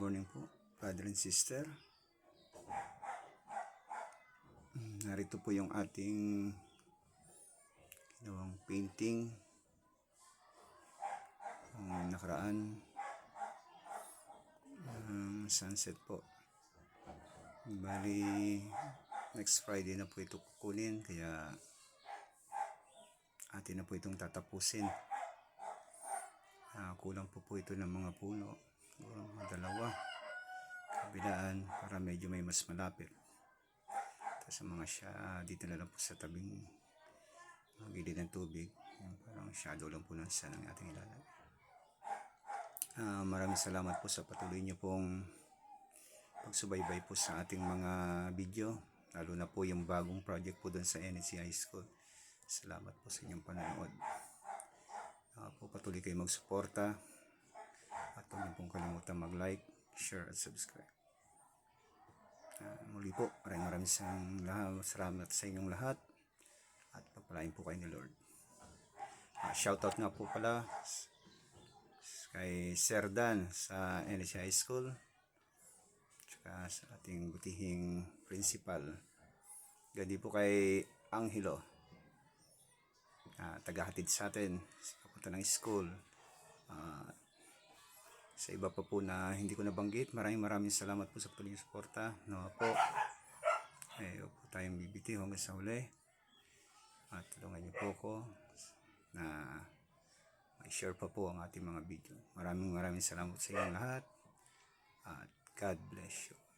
morning po, brother and sister. Narito po yung ating ginawang painting ang nakaraan sunset po. Bali next Friday na po ito kukunin, kaya atin na po itong tatapusin. Kulang po ito ng mga puno, mga dalawa kabilaan para medyo may mas malapit. Tapos sa mga dito na lang po sa tabing gilid ng tubig, parang shadow lang po ng sun ang ating ilalagay. Maraming salamat po sa patuloy niyo pong pagsubaybay po sa ating mga video, lalo na po yung bagong project po doon sa NHC High School. Salamat po sa inyong panonood. Patuloy kayo magsuporta at huwag niyo pong kalimutan mag-like, share at subscribe. Muli po, maraming salamat sa inyong lahat at pagpalain po kayo ni Lord. Shoutout nga po pala kay Sir Dan sa NHC High School, tsaka sa ating butihing principal. Gandi po kay Angelo, tagahatid sa atin sa papunta ng school. Sa iba pa po na hindi ko nabanggit, maraming salamat po sa patuloy na suporta. Nawa po, huwag po tayong bibitiw hanggang sa huli. At tulungan niyo po ako na i-share pa po ang ating mga video. Maraming salamat sa inyong lahat. At God bless you.